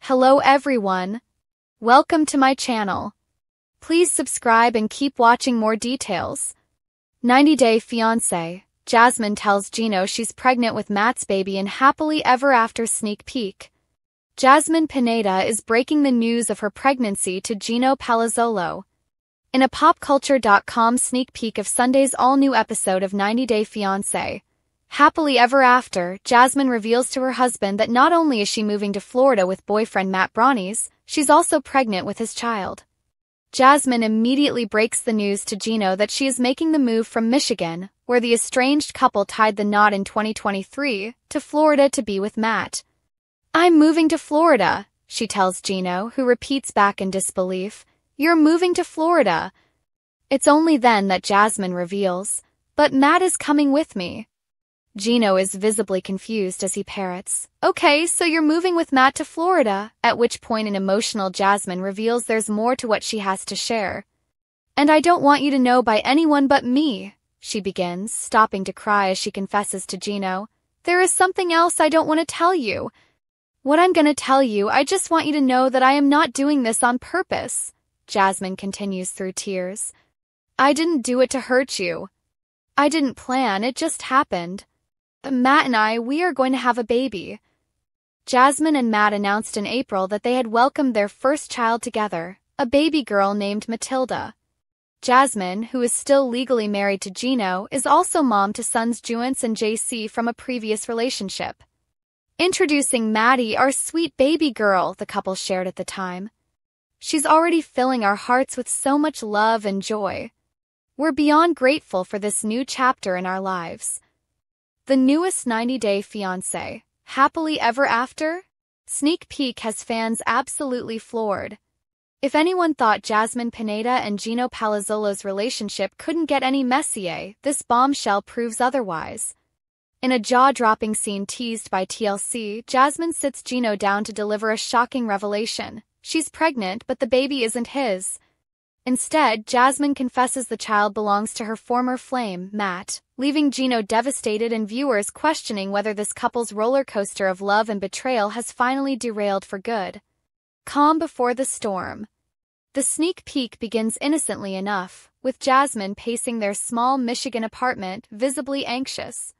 Hello everyone. Welcome to my channel. Please subscribe and keep watching more details. 90-Day Fiancé. Jasmine tells Gino she's pregnant with Matt's baby in Happily Ever After sneak peek. Jasmine Pineda is breaking the news of her pregnancy to Gino Palazzolo. In a popculture.com sneak peek of Sunday's all-new episode of 90-Day Fiancé, Happily Ever After, Jasmine reveals to her husband that not only is she moving to Florida with boyfriend Matt Brownies, she's also pregnant with his child. Jasmine immediately breaks the news to Gino that she is making the move from Michigan, where the estranged couple tied the knot in 2023, to Florida to be with Matt. "I'm moving to Florida," she tells Gino, who repeats back in disbelief. "You're moving to Florida." It's only then that Jasmine reveals, "But Matt is coming with me." Gino is visibly confused as he parrots, "Okay, so you're moving with Matt to Florida," at which point an emotional Jasmine reveals there's more to what she has to share. "And I don't want you to know by anyone but me," she begins, stopping to cry as she confesses to Gino. "There is something else I don't want to tell you. What I'm gonna tell you, I just want you to know that I am not doing this on purpose," Jasmine continues through tears. "I didn't do it to hurt you. I didn't plan, it just happened. Matt and we are going to have a baby." Jasmine and Matt announced in April that they had welcomed their first child together, a baby girl named Matilda. Jasmine, who is still legally married to Gino, is also mom to sons Juance and JC from a previous relationship. "Introducing Maddie, our sweet baby girl," the couple shared at the time. "She's already filling our hearts with so much love and joy. We're beyond grateful for this new chapter in our lives." The newest 90-Day Fiancé, Happily Ever After? Sneak peek has fans absolutely floored. If anyone thought Jasmine Pineda and Gino Palazzolo's relationship couldn't get any messier, this bombshell proves otherwise. In a jaw-dropping scene teased by TLC, Jasmine sits Gino down to deliver a shocking revelation. She's pregnant, but the baby isn't his. Instead, Jasmine confesses the child belongs to her former flame, Matt, leaving Gino devastated and viewers questioning whether this couple's roller coaster of love and betrayal has finally derailed for good. Calm before the storm. The sneak peek begins innocently enough, with Jasmine pacing their small Michigan apartment, visibly anxious.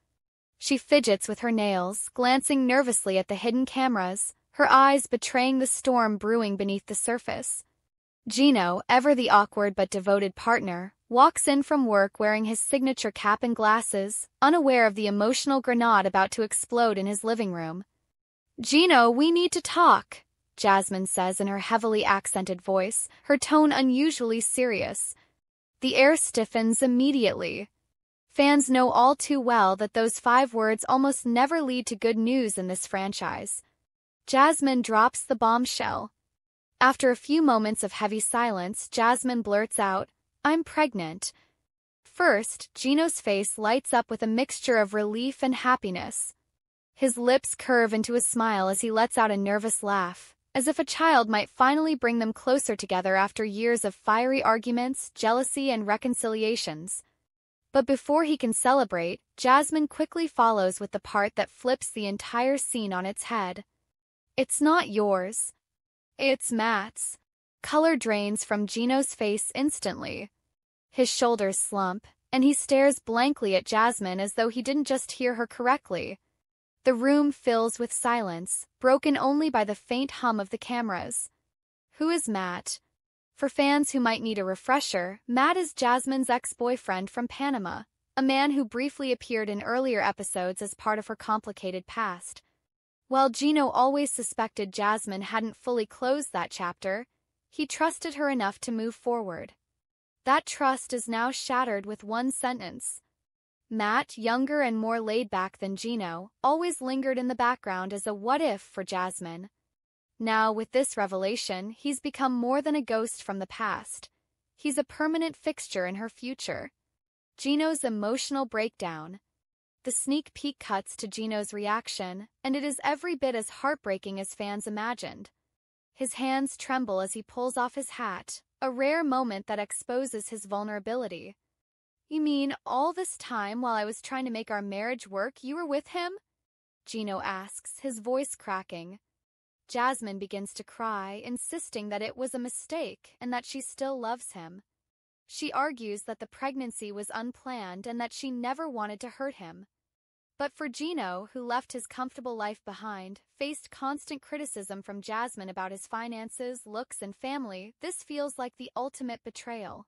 She fidgets with her nails, glancing nervously at the hidden cameras, her eyes betraying the storm brewing beneath the surface. Gino, ever the awkward but devoted partner, walks in from work wearing his signature cap and glasses, unaware of the emotional grenade about to explode in his living room. "Gino, we need to talk," Jasmine says in her heavily accented voice, her tone unusually serious. The air stiffens immediately. Fans know all too well that those 5 words almost never lead to good news in this franchise. Jasmine drops the bombshell. After a few moments of heavy silence, Jasmine blurts out, "I'm pregnant." First, Gino's face lights up with a mixture of relief and happiness. His lips curve into a smile as he lets out a nervous laugh, as if a child might finally bring them closer together after years of fiery arguments, jealousy, and reconciliations. But before he can celebrate, Jasmine quickly follows with the part that flips the entire scene on its head. "It's not yours. It's Matt's." Color drains from Gino's face instantly. His shoulders slump, and he stares blankly at Jasmine as though he didn't just hear her correctly. The room fills with silence, broken only by the faint hum of the cameras. Who is Matt? For fans who might need a refresher, Matt is Jasmine's ex-boyfriend from Panama, a man who briefly appeared in earlier episodes as part of her complicated past. While Gino always suspected Jasmine hadn't fully closed that chapter, he trusted her enough to move forward. That trust is now shattered with one sentence. Matt, younger and more laid-back than Gino, always lingered in the background as a what-if for Jasmine. Now, with this revelation, he's become more than a ghost from the past. He's a permanent fixture in her future. Gino's emotional breakdown. The sneak peek cuts to Gino's reaction, and it is every bit as heartbreaking as fans imagined. His hands tremble as he pulls off his hat, a rare moment that exposes his vulnerability. "You mean all this time while I was trying to make our marriage work, you were with him?" Gino asks, his voice cracking. Jasmine begins to cry, insisting that it was a mistake and that she still loves him. She argues that the pregnancy was unplanned and that she never wanted to hurt him. But for Gino, who left his comfortable life behind, faced constant criticism from Jasmine about his finances, looks, and family, this feels like the ultimate betrayal.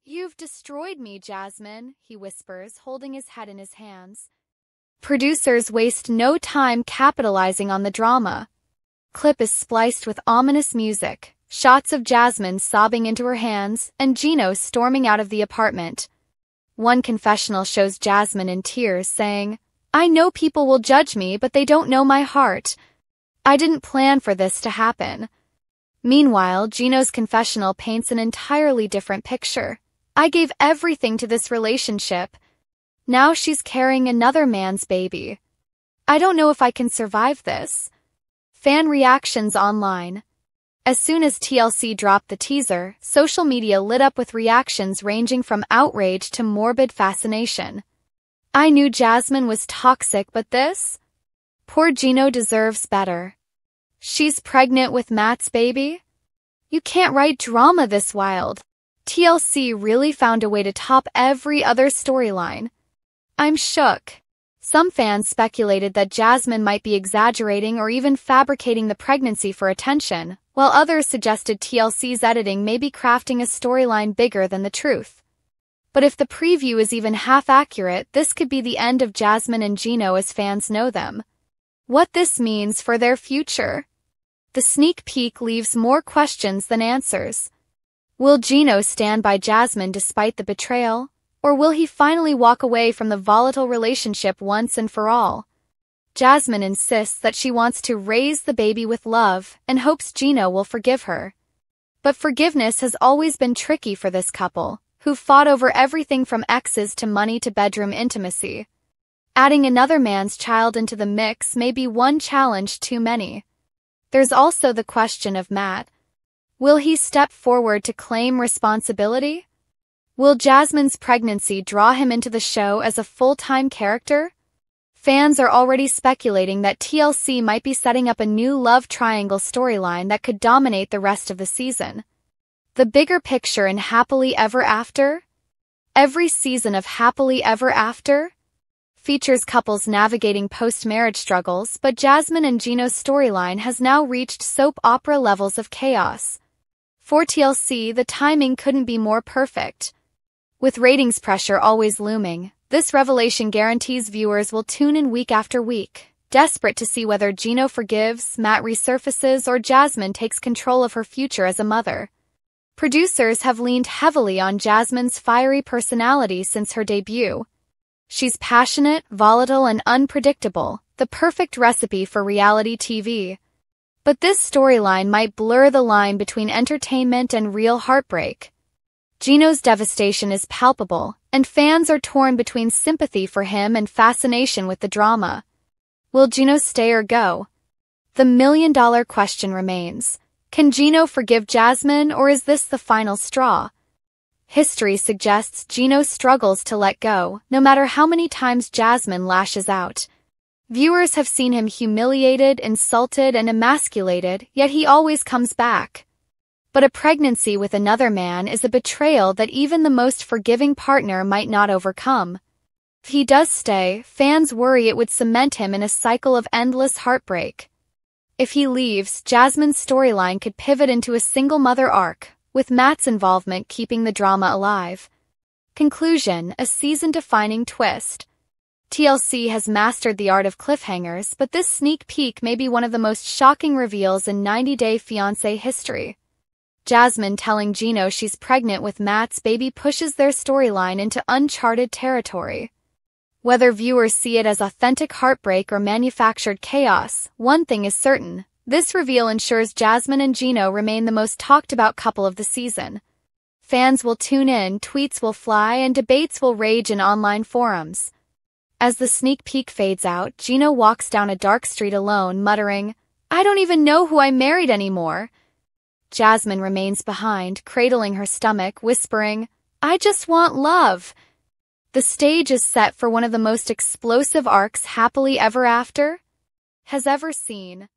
"You've destroyed me, Jasmine," he whispers, holding his head in his hands. Producers waste no time capitalizing on the drama. Clip is spliced with ominous music, shots of Jasmine sobbing into her hands, and Gino storming out of the apartment. One confessional shows Jasmine in tears, saying, "I know people will judge me, but they don't know my heart. I didn't plan for this to happen." Meanwhile, Gino's confessional paints an entirely different picture. "I gave everything to this relationship. Now she's carrying another man's baby. I don't know if I can survive this." Fan reactions online. As soon as TLC dropped the teaser, social media lit up with reactions ranging from outrage to morbid fascination. "I knew Jasmine was toxic, but this? Poor Gino deserves better. She's pregnant with Matt's baby? You can't write drama this wild." TLC really found a way to top every other storyline. "I'm shook." Some fans speculated that Jasmine might be exaggerating or even fabricating the pregnancy for attention, while others suggested TLC's editing may be crafting a storyline bigger than the truth. But if the preview is even half accurate, this could be the end of Jasmine and Gino as fans know them. What this means for their future? The sneak peek leaves more questions than answers. Will Gino stand by Jasmine despite the betrayal? Or will he finally walk away from the volatile relationship once and for all? Jasmine insists that she wants to raise the baby with love and hopes Gino will forgive her. But forgiveness has always been tricky for this couple, who fought over everything from exes to money to bedroom intimacy. Adding another man's child into the mix may be one challenge too many. There's also the question of Matt. Will he step forward to claim responsibility? Will Jasmine's pregnancy draw him into the show as a full-time character? Fans are already speculating that TLC might be setting up a new love triangle storyline that could dominate the rest of the season. The bigger picture in Happily Ever After? Every season of Happily Ever After features couples navigating post-marriage struggles, but Jasmine and Gino's storyline has now reached soap opera levels of chaos. For TLC, the timing couldn't be more perfect. With ratings pressure always looming, this revelation guarantees viewers will tune in week after week, desperate to see whether Gino forgives, Matt resurfaces, or Jasmine takes control of her future as a mother. Producers have leaned heavily on Jasmine's fiery personality since her debut. She's passionate, volatile, and unpredictable, the perfect recipe for reality TV. But this storyline might blur the line between entertainment and real heartbreak. Gino's devastation is palpable, and fans are torn between sympathy for him and fascination with the drama. Will Gino stay or go? The million-dollar question remains. Can Gino forgive Jasmine, or is this the final straw? History suggests Gino struggles to let go, no matter how many times Jasmine lashes out. Viewers have seen him humiliated, insulted, and emasculated, yet he always comes back. But a pregnancy with another man is a betrayal that even the most forgiving partner might not overcome. If he does stay, fans worry it would cement him in a cycle of endless heartbreak. If he leaves, Jasmine's storyline could pivot into a single-mother arc, with Matt's involvement keeping the drama alive. Conclusion: a season-defining twist. TLC has mastered the art of cliffhangers, but this sneak peek may be one of the most shocking reveals in 90-Day Fiancé history. Jasmine telling Gino she's pregnant with Matt's baby pushes their storyline into uncharted territory. Whether viewers see it as authentic heartbreak or manufactured chaos, one thing is certain: this reveal ensures Jasmine and Gino remain the most talked-about couple of the season. Fans will tune in, tweets will fly, and debates will rage in online forums. As the sneak peek fades out, Gino walks down a dark street alone, muttering, "I don't even know who I married anymore." Jasmine remains behind, cradling her stomach, whispering, "I just want love." The stage is set for one of the most explosive arcs Happily Ever After has ever seen.